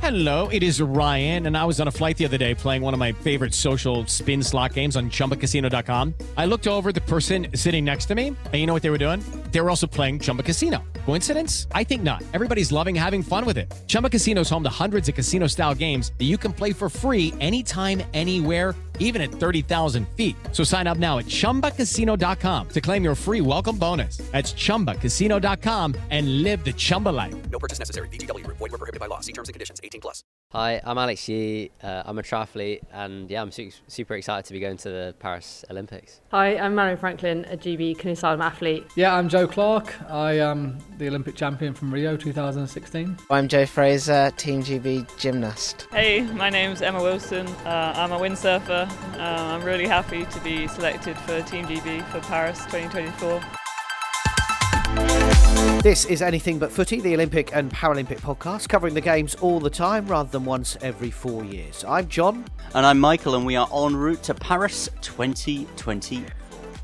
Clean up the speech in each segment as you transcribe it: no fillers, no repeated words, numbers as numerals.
Hello, it is Ryan, and I was on a flight the other day playing one of my favorite social spin slot games on ChumbaCasino.com. I looked over at the person sitting next to me, and you know what they were doing? They were also playing Chumba Casino. Coincidence? I think not. Everybody's loving having fun with it. Chumba Casino is home to hundreds of casino-style games that you can play for free anytime, anywhere, even at 30,000 feet. So sign up now at ChumbaCasino.com to claim your free welcome bonus. That's ChumbaCasino.com and live the Chumba life. No purchase necessary. VGW. Void where prohibited by law. See terms and conditions. 18+. Hi, I'm Alex Yee. I'm a triathlete, and I'm super excited to be going to the Paris Olympics. Hi, I'm Marion Franklin, a GB canoe slalom athlete. Yeah, I'm Joe Clark. I am the Olympic champion from Rio 2016. I'm Joe Fraser, Team GB gymnast. Hey, my name's Emma Wilson. I'm a windsurfer. I'm really happy to be selected for Team GB for Paris 2024. This is Anything But Footy, the Olympic and Paralympic podcast, covering the games all the time rather than once every 4 years. I'm John. And I'm Michael, and we are en route to Paris 2024.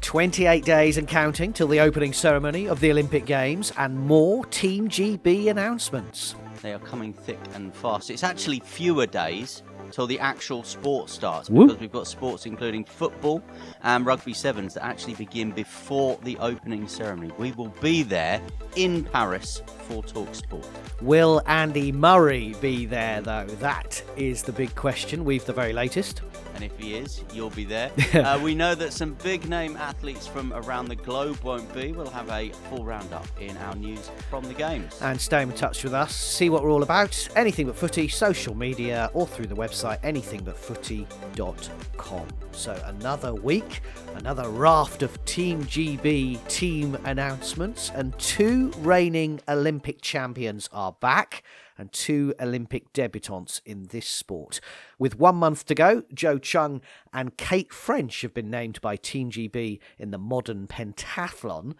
28 days and counting till the opening ceremony of the Olympic Games, and more Team GB announcements. They are coming thick and fast. It's actually fewer days till the actual sport starts, because we've got sports including football and rugby sevens that actually begin before the opening ceremony. We will be there in Paris for TalkSport. Will Andy Murray be there, though? That is the big question. We've the very latest. And if he is, you'll be there. We know that some big name athletes from around the globe won't be. We'll have a full roundup in our news from the games. And stay in touch with us, see what we're all about. Anything But Footy, social media, or through the website anythingbutfooty.com. So another week, another raft of Team GB team announcements, and two reigning Olympic champions are back, and two Olympic debutants in this sport. With 1 month to go, Joe Chung and Kate French have been named by Team GB in the modern pentathlon,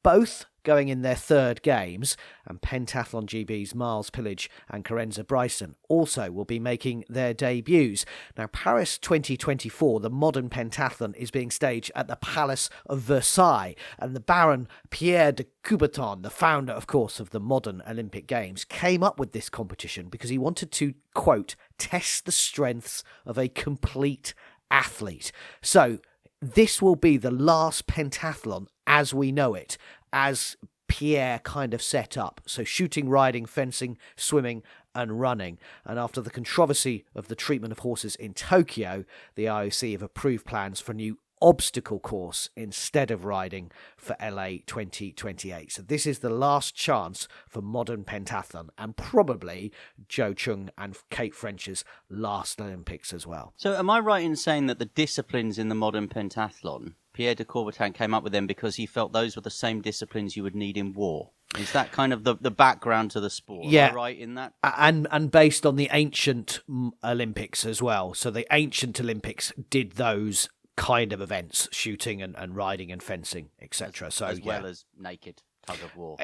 both going in their third games, and Pentathlon GB's Miles Pillage and Carenza Bryson also will be making their debuts. Now, Paris 2024, the modern pentathlon, is being staged at the Palace of Versailles, and the Baron Pierre de Coubertin, the founder, of course, of the modern Olympic Games, came up with this competition because he wanted to, quote, test the strengths of a complete athlete. So, this will be the last pentathlon as we know it, as Pierre kind of set up. So shooting, riding, fencing, swimming and running. And after the controversy of the treatment of horses in Tokyo, the IOC have approved plans for a new obstacle course instead of riding for LA 2028. So this is the last chance for modern pentathlon, and probably Joe Chung and Kate French's last Olympics as well. So am I right in saying that the disciplines in the modern pentathlon, Pierre de Coubertin came up with them because he felt those were the same disciplines you would need in war? Is that kind of the background to the sport? Yeah. Am I right in that? And based on the ancient Olympics as well. So the ancient Olympics did those kind of events, shooting and riding and fencing, etc. So as well as naked tug of war.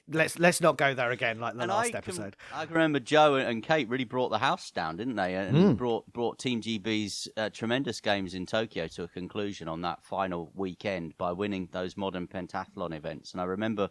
Let's not go there again like the last episode. I can remember Joe and Kate really brought the house down, didn't they? And brought Team GB's tremendous games in Tokyo to a conclusion on that final weekend by winning those modern pentathlon events. And I remember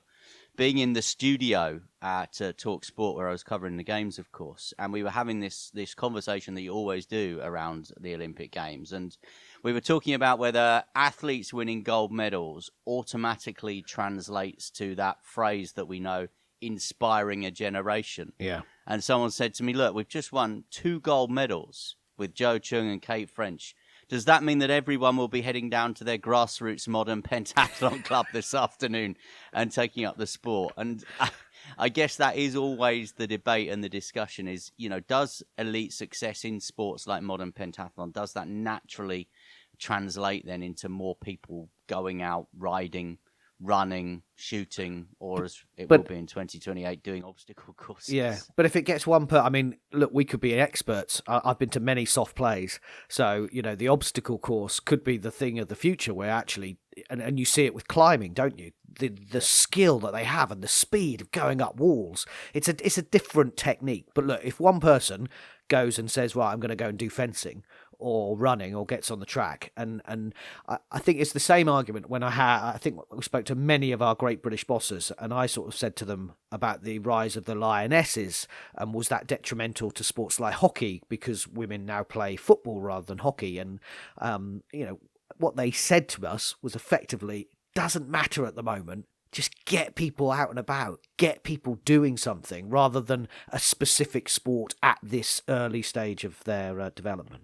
being in the studio at TalkSport where I was covering the games, of course, and we were having this conversation that you always do around the Olympic Games, and we were talking about whether athletes winning gold medals automatically translates to that phrase that we know, inspiring a generation. Yeah. And someone said to me, look, we've just won 2 gold medals with Joe Chung and Kate French. Does that mean that everyone will be heading down to their grassroots modern pentathlon club this afternoon and taking up the sport? And I guess that is always the debate and the discussion is, does elite success in sports like modern pentathlon, does that naturally translate then into more people going out, riding, running, shooting, or as it will be in 2028, doing obstacle courses? Yeah, but if it gets look, we could be experts. I've been to many soft plays, so the obstacle course could be the thing of the future, where actually, and you see it with climbing, don't you? The skill that they have and the speed of going up walls. It's a different technique. But look, if one person goes and says, right, I'm going to go and do fencing, or running or gets on the track. And I think it's the same argument when I think we spoke to many of our great British bosses, and I sort of said to them about the rise of the Lionesses, and was that detrimental to sports like hockey because women now play football rather than hockey? And, what they said to us was effectively, doesn't matter at the moment. Just get people out and about, get people doing something rather than a specific sport at this early stage of their development.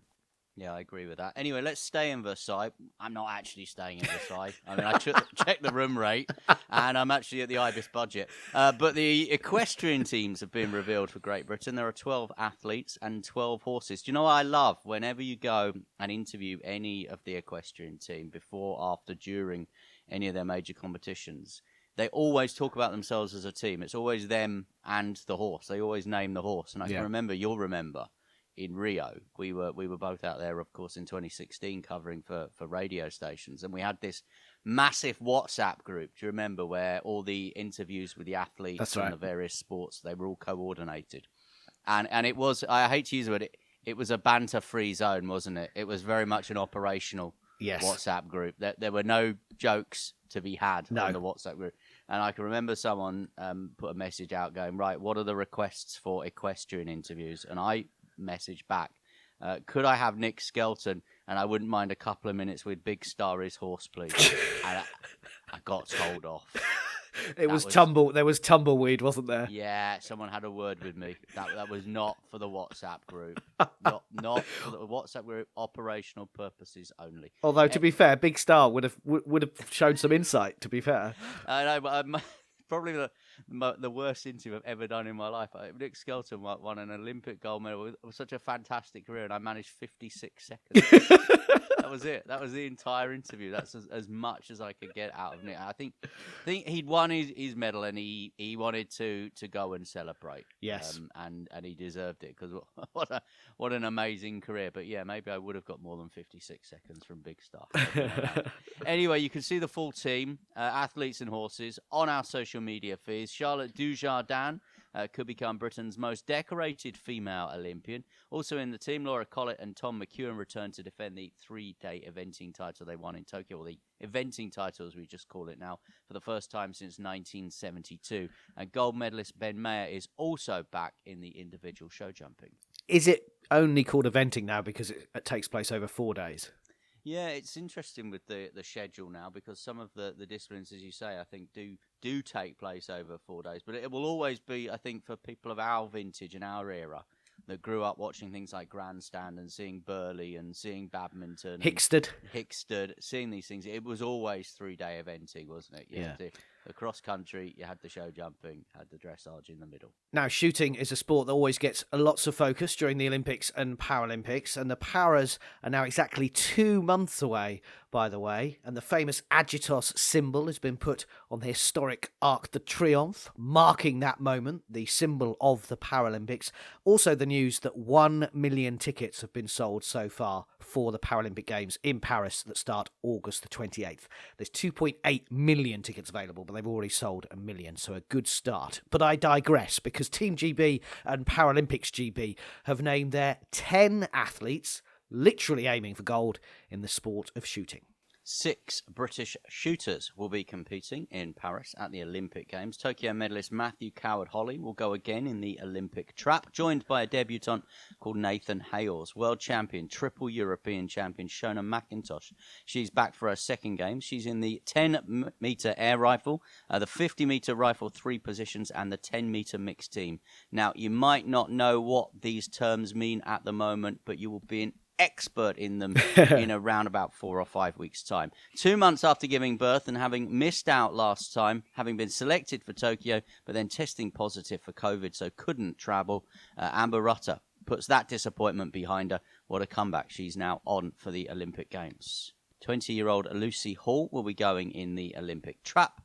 Yeah, I agree with that. Anyway, let's stay in Versailles. I'm not actually staying in Versailles. I mean, I checked the room rate, and I'm actually at the Ibis budget. But the equestrian teams have been revealed for Great Britain. There are 12 athletes and 12 horses. Do you know what I love? Whenever you go and interview any of the equestrian team before, after, during any of their major competitions, they always talk about themselves as a team. It's always them and the horse. They always name the horse. And I can remember, you'll remember, in Rio, we were both out there, of course, in 2016 covering for radio stations. And we had this massive WhatsApp group, do you remember, where all the interviews with the athletes and the various sports, they were all coordinated. And it was, I hate to use the word, it was a banter-free zone, wasn't it? It was very much an operational WhatsApp group. There were no jokes to be had on the WhatsApp group. And I can remember someone put a message out going, right, what are the requests for equestrian interviews? And I messaged back, could I have Nick Skelton? And I wouldn't mind a couple of minutes with Big Star Is Horse, please. And I got told off. There was tumbleweed, wasn't there? Yeah, someone had a word with me. That was not for the WhatsApp group. Not for the WhatsApp group. Operational purposes only. Although, to be fair, Big Star would have shown some insight. To be fair, I know, but probably the worst interview I've ever done in my life. Nick Skelton won an Olympic gold medal with such a fantastic career, and I managed 56 seconds. That was it. That was the entire interview. That's as much as I could get out of Nick. I think he'd won his medal, and he wanted to go and celebrate. Yes, and he deserved it, because what an amazing career. But yeah, maybe I would have got more than 56 seconds from Big Star. Anyway, you can see the full team, athletes and horses, on our social media feeds. Charlotte Dujardin could become Britain's most decorated female Olympian. Also in the team, Laura Collett and Tom McEwen return to defend the three-day eventing title they won in Tokyo, or the eventing title as we just call it now, for the first time since 1972. And gold medalist Ben Mayer is also back in the individual show jumping. Is it only called eventing now because it takes place over 4 days? Yeah, it's interesting with the schedule now, because some of the disciplines, as you say, I think do take place over 4 days. But it will always be, I think, for people of our vintage and our era that grew up watching things like Grandstand and seeing Burley and seeing badminton. Hickstead, seeing these things. It was always 3-day eventing, wasn't it? You had the cross country, you had the show jumping, had the dressage in the middle. Now, shooting is a sport that always gets lots of focus during the Olympics and Paralympics, and the Paras are now exactly 2 months away, by the way, and the famous Agitos symbol has been put on the historic Arc de Triomphe, marking that moment, the symbol of the Paralympics. Also the news that 1 million tickets have been sold so far for the Paralympic Games in Paris that start August the 28th. There's 2.8 million tickets available, but they've already sold 1 million, so a good start. But I digress, because Team GB and Paralympics GB have named their 10 athletes literally aiming for gold in the sport of shooting. 6 British shooters will be competing in Paris at the Olympic Games. Tokyo medalist Matthew Coward-Holly will go again in the Olympic trap, joined by a debutant called Nathan Hales. World champion, triple European champion Shona McIntosh. She's back for her second game. She's in the 10-metre air rifle, the 50-metre rifle 3 positions, and the 10-metre mixed team. Now, you might not know what these terms mean at the moment, but you will be an expert in them in around about 4 or 5 weeks' time. 2 months after giving birth and having missed out last time, having been selected for Tokyo, but then testing positive for COVID, so couldn't travel, Amber Rutter puts that disappointment behind her. What a comeback. She's now on for the Olympic Games. 20-year-old Lucy Hall will be going in the Olympic trap.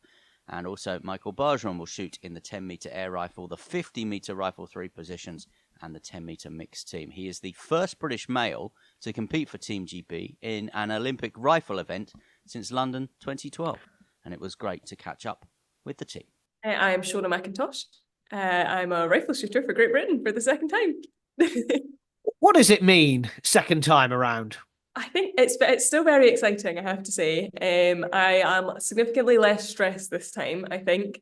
And also Michael Bergeron will shoot in the 10-metre air rifle, the 50-metre rifle 3 positions, and the 10-metre mixed team. He is the first British male to compete for Team GB in an Olympic rifle event since London 2012. And it was great to catch up with the team. I am Shona McIntosh. I'm a rifle shooter for Great Britain for the second time. What does it mean second time around? I think it's still very exciting, I have to say. I am significantly less stressed this time, I think.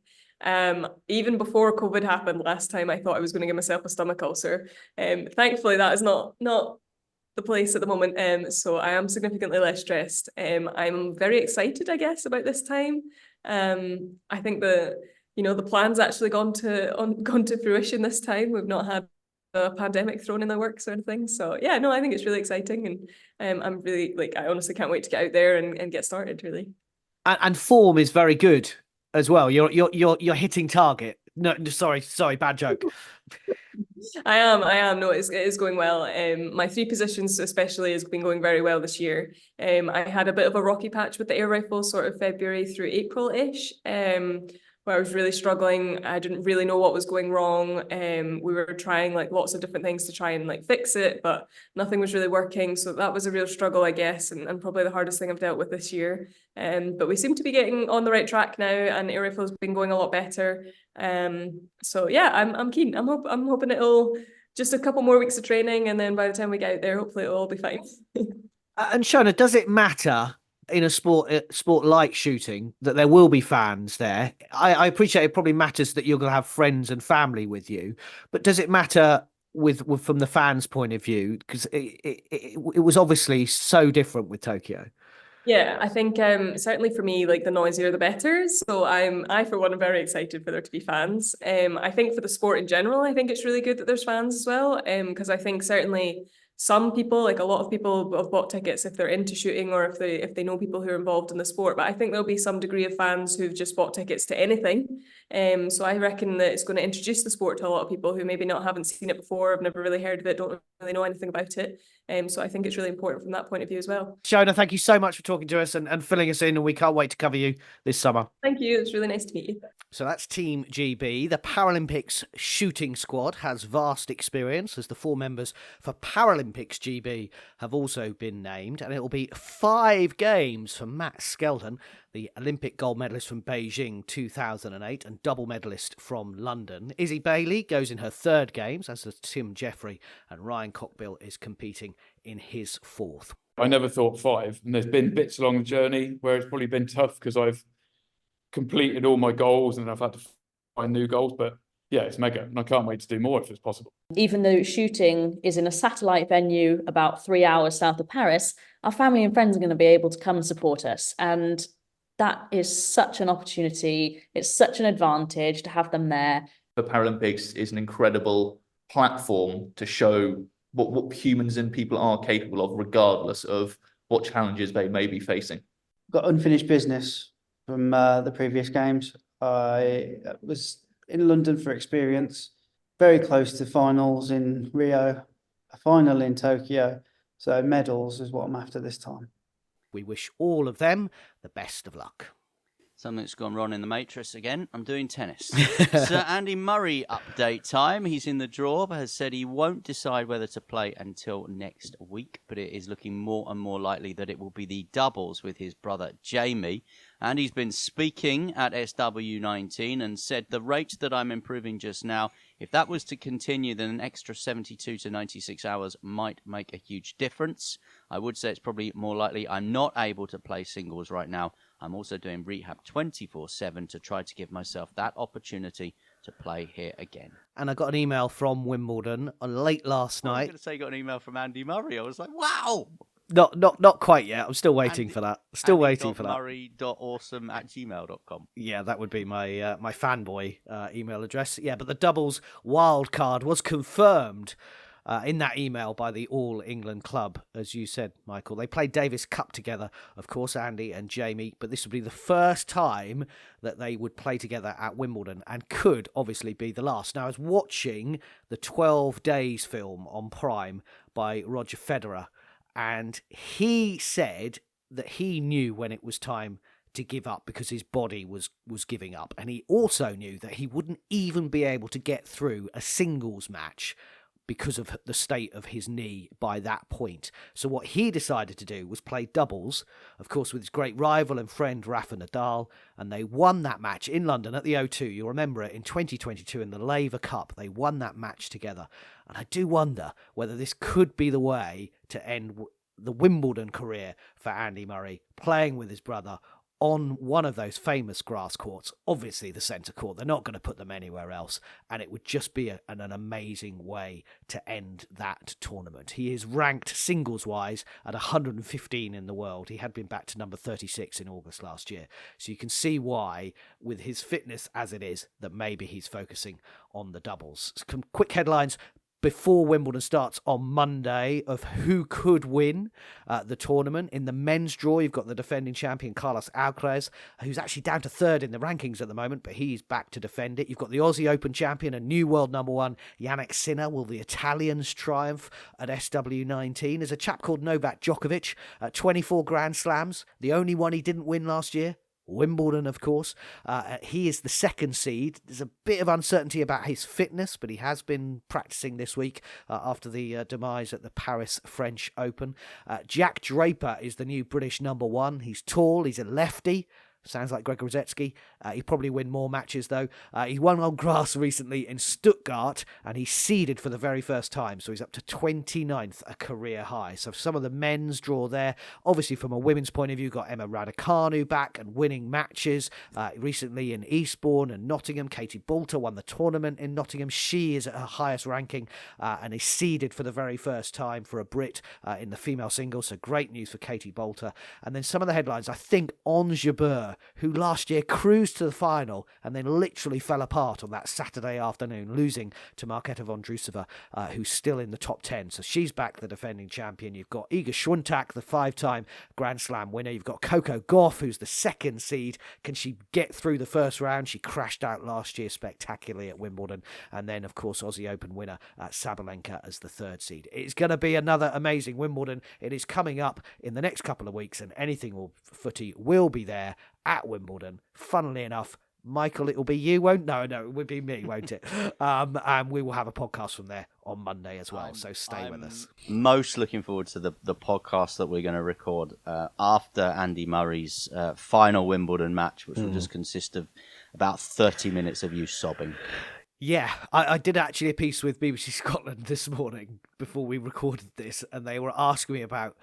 Even before COVID happened last time, I thought I was going to give myself a stomach ulcer. Thankfully, that is not the place at the moment. So I am significantly less stressed. I'm very excited, I guess, about this time. I think the plan's actually gone to fruition this time. We've not had a pandemic thrown in the works or anything. So yeah, no, I think it's really exciting, and I'm really I honestly can't wait to get out there and get started. Really. And form is very good as well. You're hitting target. No, sorry, bad joke. I am. No, it is going well. My three positions especially has been going very well this year. I had a bit of a rocky patch with the air rifle, sort of February through April-ish, where I was really struggling. I didn't really know what was going wrong. We were trying lots of different things to try and fix it, but nothing was really working. So that was a real struggle, I guess, and probably the hardest thing I've dealt with this year. But we seem to be getting on the right track now, and air rifle's been going a lot better. So yeah, I'm keen. I'm hoping it'll just a couple more weeks of training, and then by the time we get out there, hopefully it'll all be fine. And Shona, does it matter in a sport like shooting that there will be fans there? I appreciate it probably matters that you're going to have friends and family with you, but does it matter with from the fans' point of view? Because it was obviously so different with Tokyo. Yeah, I think certainly for me, the noisier the better. So I for one am very excited for there to be fans. I think for the sport in general, I think it's really good that there's fans as well. Because I think certainly some people, a lot of people have bought tickets if they're into shooting or if they know people who are involved in the sport. But I think there'll be some degree of fans who've just bought tickets to anything. So I reckon that it's going to introduce the sport to a lot of people who maybe haven't seen it before, have never really heard of it, don't really know anything about it. So I think it's really important from that point of view as well. Shona, thank you so much for talking to us and filling us in, and we can't wait to cover you this summer. Thank you. It's really nice to meet you. So that's Team GB. The Paralympics shooting squad has vast experience, as the 4 members for Paralympics GB have also been named, and it will be 5 games for Matt Skelton, the Olympic gold medalist from Beijing 2008 and double medalist from London. Izzy Bailey goes in her 3rd games, as does Tim Jeffrey, and Ryan Cockbill is competing in his 4th. I never thought 5, and there's been bits along the journey where it's probably been tough because I've completed all my goals and I've had to find new goals, but yeah, it's mega, and I can't wait to do more if it's possible. Even though shooting is in a satellite venue about 3 hours south of Paris, our family and friends are going to be able to come and support us, and that is such an opportunity. It's such an advantage to have them there. The Paralympics is an incredible platform to show what humans and people are capable of, regardless of what challenges they may be facing. Got unfinished business from the previous games. I was in London for experience, very close to finals in Rio, a final in Tokyo. So medals is what I'm after this time. We wish all of them the best of luck. Something's gone wrong in the matrix again. I'm doing tennis. Sir Andy Murray update time. He's in the draw, but has said he won't decide whether to play until next week. But it is looking more and more likely that it will be the doubles with his brother Jamie. And he's been speaking at SW19 and said, the rate that I'm improving just now, if that was to continue, then an extra 72 to 96 hours might make a huge difference. I would say it's probably more likely I'm not able to play singles right now. I'm also doing rehab 24/7 to try to give myself that opportunity to play here again. And I got an email from Wimbledon late last night. I was going to say you got an email from Andy Murray. I was like, wow! Not quite yet. I'm still waiting for that. Still waiting for that. Murray.awesome@gmail.com. Yeah, that would be my my fanboy email address. Yeah, but the doubles wild card was confirmed in that email by the All England Club, as you said, Michael. They played Davis Cup together, of course, Andy and Jamie, but this would be the first time that they would play together at Wimbledon and could obviously be the last. Now, I was watching the 12 Days film on Prime by Roger Federer, and he said that he knew when it was time to give up because his body was giving up. And he also knew that he wouldn't even be able to get through a singles match because of the state of his knee by that point. So what he decided to do was play doubles, of course, with his great rival and friend Rafa Nadal, and they won that match in London at the O2. You'll remember it in 2022 in the Laver Cup. They won that match together. And I do wonder whether this could be the way to end the Wimbledon career for Andy Murray, playing with his brother on one of those famous grass courts, obviously the centre court. They're not going to put them anywhere else, and it would just be an amazing way to end that tournament. He is ranked singles-wise at 115 in the world. He had been back to number 36 in August last year. So you can see why, with his fitness as it is, that maybe he's focusing on the doubles. Some quick headlines before Wimbledon starts on Monday of who could win the tournament. In the men's draw, you've got the defending champion Carlos Alcaraz, who's actually down to third in the rankings at the moment, but he's back to defend it. You've got the Aussie Open champion and new world number one, Jannik Sinner. Will the Italians triumph at SW19? There's a chap called Novak Djokovic, 24 Grand Slams, the only one he didn't win last year. Wimbledon, of course. He is the second seed. There's a bit of uncertainty about his fitness, but he has been practicing this week after the demise at the Paris French Open. Jack Draper is the new British number one. He's tall, he's a lefty. Sounds like Greg Rosetsky. He'd probably win more matches, though. He won on grass recently in Stuttgart, and he seeded for the very first time, so he's up to 29th, a career high. So some of the men's draw there. Obviously, from a women's point of view, got Emma Raducanu back and winning matches recently in Eastbourne and Nottingham. Katie Boulter won the tournament in Nottingham. She is at her highest ranking and is seeded for the very first time for a Brit in the female singles, so great news for Katie Boulter. And then some of the headlines, I think, Ons Jabeur, who last year cruised to the final and then literally fell apart on that Saturday afternoon, losing to Marketa Vondrousova, who's still in the top 10. So she's back, the defending champion. You've got Iga Swiatek, the five-time Grand Slam winner. You've got Coco Gauff, who's the second seed. Can she get through the first round? She crashed out last year spectacularly at Wimbledon. And then, of course, Aussie Open winner Sabalenka as the third seed. It's going to be another amazing Wimbledon. It is coming up in the next couple of weeks, and Anything Footy will be there at Wimbledon. Funnily enough, Michael, it'll be you, won't? No, it will be me, won't it? And we will have a podcast from there on Monday as well, so stay with us. Most looking forward to the podcast that we're going to record after Andy Murray's final Wimbledon match, which will just consist of about 30 minutes of you sobbing. Yeah, I did actually a piece with BBC Scotland this morning before we recorded this, and they were asking me about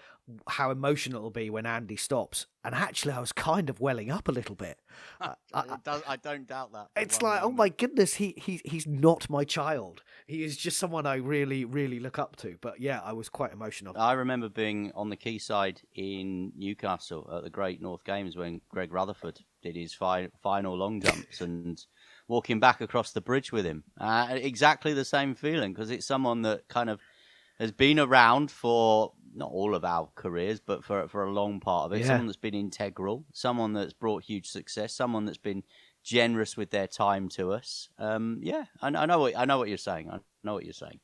how emotional it'll be when Andy stops. And actually, I was kind of welling up a little bit. I don't doubt that. It's like, oh my goodness, he's not my child. He is just someone I really, really look up to. But yeah, I was quite emotional. I remember being on the quayside in Newcastle at the Great North Games when Greg Rutherford did his final long jumps and walking back across the bridge with him. Exactly the same feeling, because it's someone that kind of has been around for not all of our careers, but for a long part of it. Yeah. Someone that's been integral, someone that's brought huge success, someone that's been generous with their time to us. Yeah, I know what you're saying. I know what you're saying.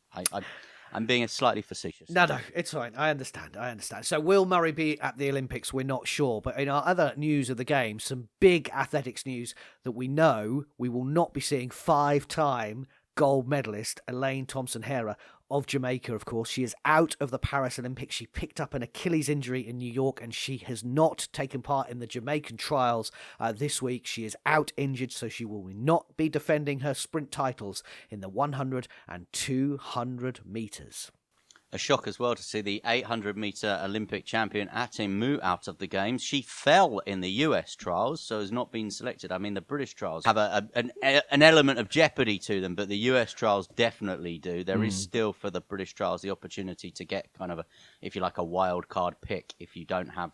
I'm being slightly facetious. No, it's fine. I understand. So will Murray be at the Olympics? We're not sure. But in our other news of the game, some big athletics news that we know we will not be seeing five-time gold medalist Elaine Thompson-Herah of Jamaica, of course. She is out of the Paris Olympics. She picked up an Achilles injury in New York, and she has not taken part in the Jamaican trials this week. She is out injured, so she will not be defending her sprint titles in the 100 and 200 metres. A shock as well to see the 800-metre Olympic champion Atim Mu out of the games. She fell in the US trials, so has not been selected. I mean, the British trials have an element of jeopardy to them, but the US trials definitely do. There is still, for the British trials, the opportunity to get kind of if you like, a wild card pick if you don't have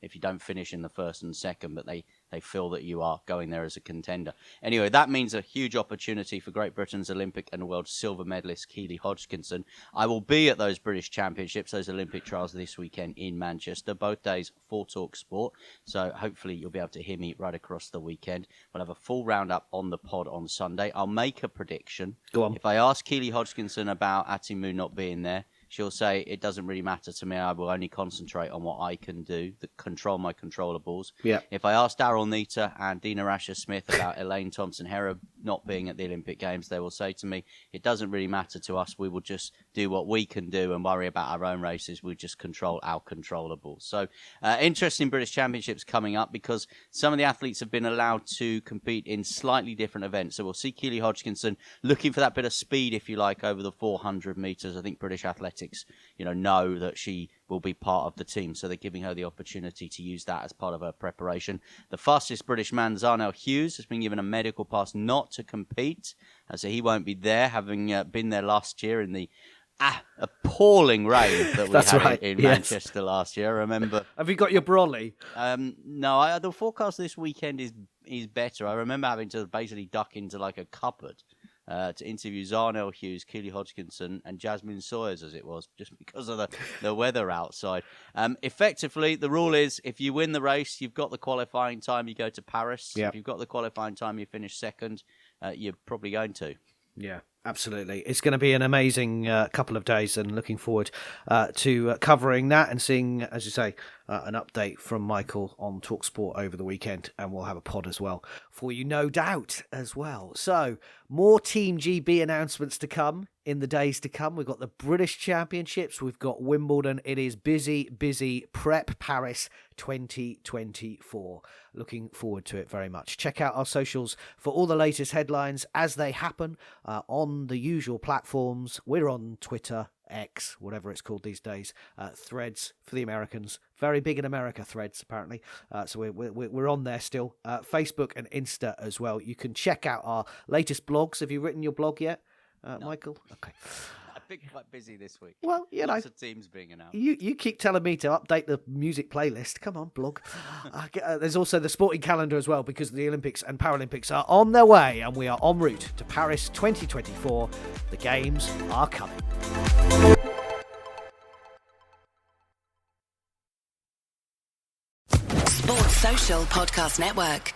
if you don't finish in the first and second, but they feel that you are going there as a contender. Anyway, that means a huge opportunity for Great Britain's Olympic and world silver medalist Keely Hodgkinson. I will be at those British Championships, those Olympic trials this weekend in Manchester, both days for Talk Sport. So hopefully you'll be able to hear me right across the weekend. We'll have a full roundup on the pod on Sunday. I'll make a prediction. Go on. If I ask Keely Hodgkinson about Atim Mu not being there, she'll say, it doesn't really matter to me. I will only concentrate on what I can do, control my controllables. Yeah. If I ask Daryl Neater and Dina Rasher-Smith about Elaine Thompson-Herah not being at the Olympic Games, they will say to me, it doesn't really matter to us. We will just do what we can do and worry about our own races. We just control our controllables. So interesting British Championships coming up because some of the athletes have been allowed to compete in slightly different events. So we'll see Keely Hodgkinson looking for that bit of speed, if you like, over the 400 metres. I think British Athletics, know that she will be part of the team. So they're giving her the opportunity to use that as part of her preparation. The fastest British man, Zarnell Hughes, has been given a medical pass not to compete. So he won't be there, having been there last year in the appalling rain that we had in Manchester last year. I remember. Have you got your brolly? No, the forecast this weekend is better. I remember having to basically duck into like a cupboard to interview Zarnell Hughes, Keely Hodgkinson, and Jasmine Sawyers, as it was, just because of the weather outside. Effectively, the rule is if you win the race, you've got the qualifying time, you go to Paris. Yep. If you've got the qualifying time, you finish second, you're probably going to. Yeah, absolutely. It's going to be an amazing couple of days, and looking forward to covering that and seeing, as you say, an update from Michael on TalkSport over the weekend, and we'll have a pod as well for you, no doubt, as well. So, more Team GB announcements to come in the days to come. We've got the British Championships, we've got Wimbledon. It is busy prep Paris 2024. Looking forward to it very much. Check out our socials for all the latest headlines as they happen on the usual platforms. We're on Twitter, X, whatever it's called these days, Threads for the Americans, very big in America, Threads apparently, so we're on there still, Facebook and Insta as well. You can check out our latest blogs. Have you written your blog yet, No. Michael? Okay. I've been quite busy this week. Well, lots of teams being announced. You keep telling me to update the music playlist. Come on, blog. There's also the sporting calendar as well, because the Olympics and Paralympics are on their way, and we are en route to Paris 2024. The games are coming. Sports Social Podcast Network.